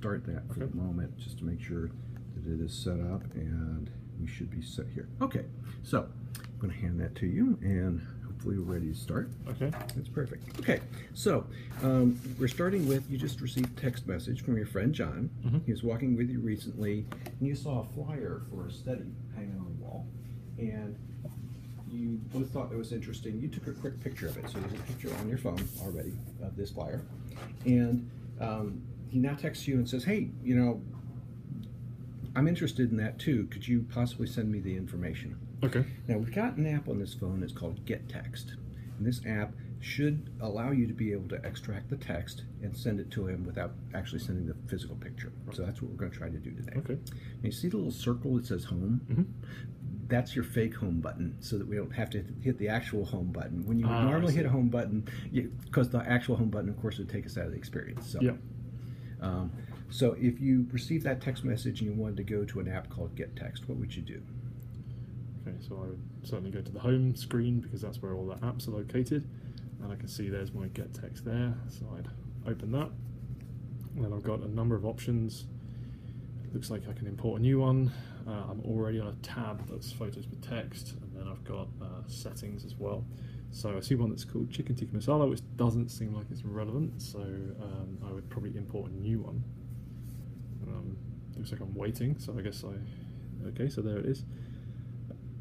start that for the moment, just to make sure that it is set up, and we should be set here. Okay, so I'm going to hand that to you, and hopefully we're ready to start. Okay. That's perfect. Okay, so we're starting with, you just received a text message from your friend John. He was walking with you recently, and you saw a flyer for a study hanging on the wall, and you both thought that was interesting. You took a quick picture of it, so there's a picture on your phone already of this flyer, and he now texts you and says, hey, you know, I'm interested in that too. Could you possibly send me the information? Okay. Now, we've got an app on this phone. It's called Get Text. And this app should allow you to be able to extract the text and send it to him without actually sending the physical picture. So that's what we're going to try to do today. Okay. Now, you see the little circle that says home? That's your fake home button, so that we don't have to hit the actual home button. When you would normally hit a home button, because the actual home button, of course, would take us out of the experience. So, so if you received that text message and you wanted to go to an app called Get Text, what would you do? Okay, so I would certainly go to the home screen because that's where all the apps are located, and I can see there's my Get Text there, so I'd open that, and then I've got a number of options. It looks like I can import a new one. I'm already on a tab that's photos with text, and then I've got settings as well. So I see one that's called Chicken Tikka Masala, which doesn't seem like it's relevant, so I would probably import a new one. Looks like I'm waiting, so I guess okay, so there it is.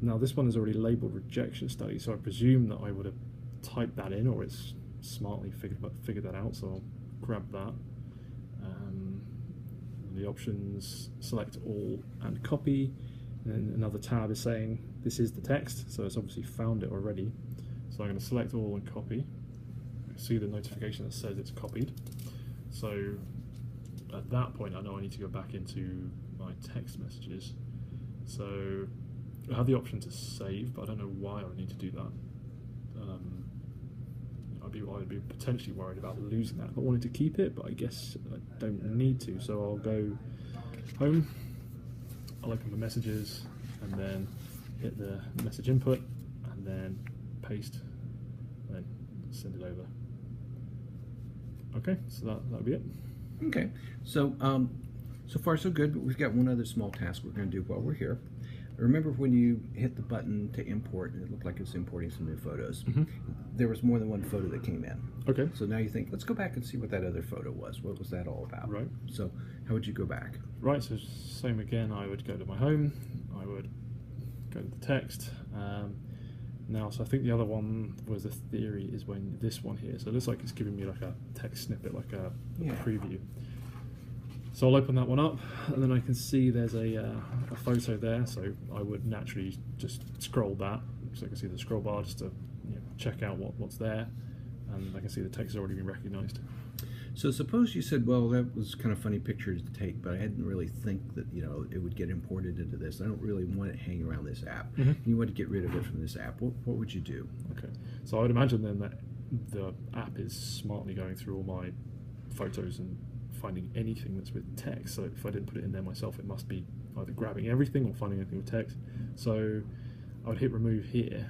Now this one is already labeled rejection study, so I presume that I would have typed that in, or it's smartly figured that out, so I'll grab that. The options, select all and copy, and then another tab is saying this is the text, so it's obviously found it already. So I'm going to select all and copy. I see the notification that says it's copied. So at that point I know I need to go back into my text messages. So I have the option to save, but I don't know why I need to do that. I'd be potentially worried about losing that if I wanted to keep it, but I guess I don't need to. So I'll go home, I'll open my messages, and then hit the message input, and then paste, and then send it over. Okay, so that'll be it. Okay, so so far so good, but we've got one other small task we're going to do while we're here. Remember when you hit the button to import, and it looked like it was importing some new photos, there was more than one photo that came in. Okay. So now you think, let's go back and see what that other photo was. What was that all about? Right. So how would you go back? Right, so same again, I would go to my home, I would go to the text. Now, so I think the other one was the theory is when this one here, so it looks like it's giving me like a text snippet, like a preview. So I'll open that one up, and then I can see there's a photo there, so I would naturally just scroll that, so I can see the scroll bar just to check out what's there, and I can see the text has already been recognized. So suppose you said, well, that was kind of funny pictures to take, but I didn't really think that it would get imported into this. I don't really want it hanging around this app. You want to get rid of it from this app. What would you do? Okay, so I would imagine then that the app is smartly going through all my photos and finding anything that's with text. So if I didn't put it in there myself, it must be either grabbing everything or finding anything with text. So I would hit remove here.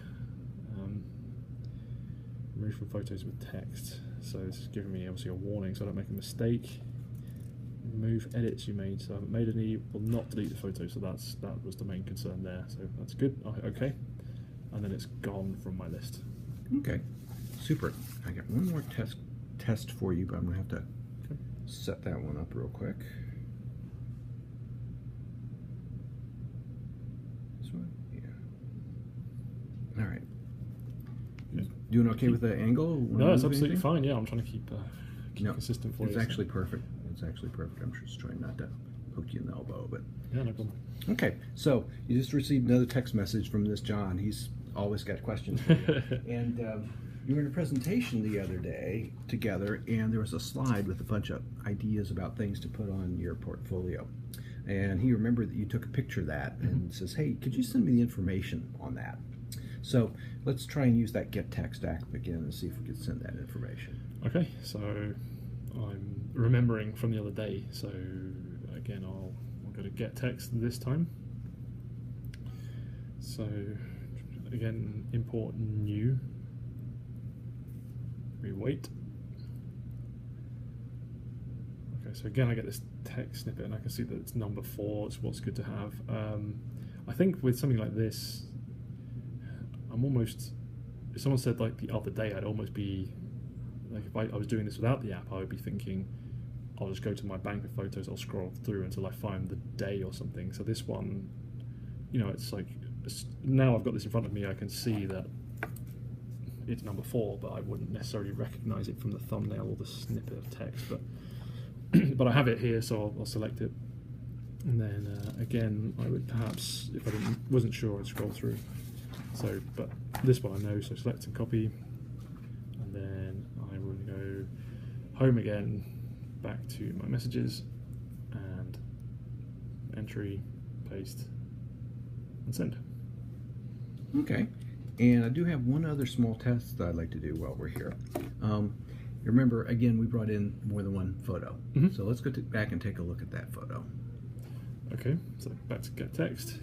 Remove from photos with text. So this is giving me obviously a warning so I don't make a mistake. Remove edits you made. So I haven't made any. Will not delete the photo. So that was the main concern there. So that's good. Okay, and then it's gone from my list. Okay, super. I got one more test for you, but I'm gonna have to set that one up real quick. This one? Yeah. All right. Doing okay with the angle? No, it's absolutely fine. Yeah, I'm trying to keep consistent for you. It's actually perfect. It's actually perfect. I'm just trying not to poke you in the elbow, but yeah, no problem. Okay, so you just received another text message from this John. He's always got questions for you. And you were in a presentation the other day together, and there was a slide with a bunch of ideas about things to put on your portfolio. And he remembered that you took a picture of that and says, hey, could you send me the information on that? So let's try and use that Get Text app again and see if we can send that information. Okay, so I'm remembering from the other day. So again, I'll go to Get Text this time. So again, import new. We wait. Okay, Okay, so again I get this text snippet and I can see that it's number 4, it's what's good to have. I think with something like this, I'm almost, if someone said like the other day, I'd almost be, like if I was doing this without the app, I would be thinking, I'll just go to my bank of photos, I'll scroll through until I find the day or something. So this one, you know, it's like, now I've got this in front of me, I can see that it's number 4, but I wouldn't necessarily recognize it from the thumbnail or the snippet of text. But I have it here, so I'll select it. And then again, I would perhaps, if I wasn't sure, I'd scroll through. So, but this one I know, so select and copy. And then I will go home again, back to my messages, and entry, paste, and send. Okay, and I do have one other small test that I'd like to do while we're here. Remember, again, we brought in more than one photo. So let's go back and take a look at that photo. Okay, so back to get text.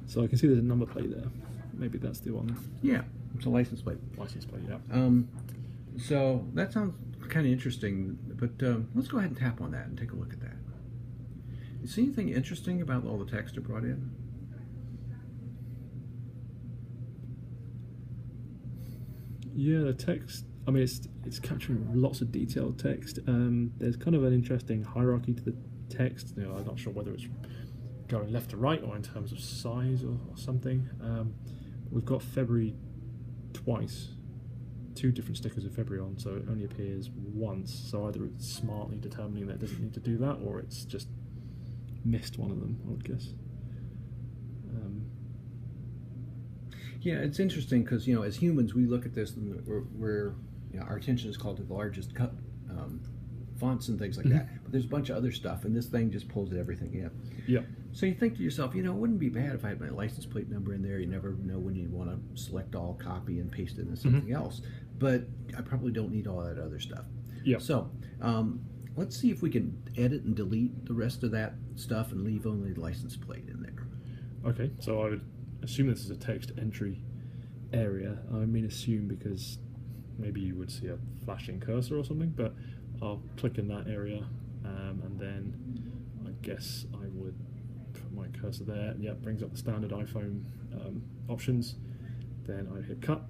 So I can see there's a number plate there. Maybe that's the one. Yeah, it's a license plate. License plate, yeah. So that sounds kind of interesting, but let's go ahead and tap on that and take a look at that. You see anything interesting about all the text it brought in? Yeah, the text, I mean, it's capturing lots of detailed text. There's kind of an interesting hierarchy to the text. You know, I'm not sure whether it's going left to right or in terms of size or something. We've got February twice, 2 different stickers of February on, so it only appears once. So either it's smartly determining that it doesn't need to do that, or it's just missed one of them, I would guess. Yeah, it's interesting because, you know, as humans, we look at this and we're you know, our attention is called to the largest fonts and things like that. But there's a bunch of other stuff, and this thing just pulls everything in. Yeah. So you think to yourself, you know, it wouldn't be bad if I had my license plate number in there. You never know when you want to select all, copy, and paste it into something else. But I probably don't need all that other stuff. Yeah. So let's see if we can edit and delete the rest of that stuff and leave only the license plate in there. Okay, so I would assume this is a text entry area. I mean assume because maybe you would see a flashing cursor or something, but I'll click in that area and then I guess I would put my cursor there. Yeah, it brings up the standard iPhone options. Then I'd hit cut,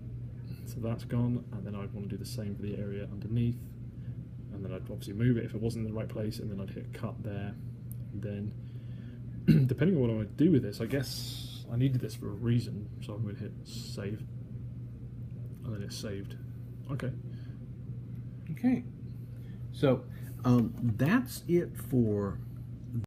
so that's gone, and then I'd want to do the same for the area underneath, and then I'd obviously move it if it wasn't in the right place, and then I'd hit cut there. And then depending on what I want to do with this, I guess I needed this for a reason, so I'm going to hit save, and then it's saved. Okay. Okay. So that's it for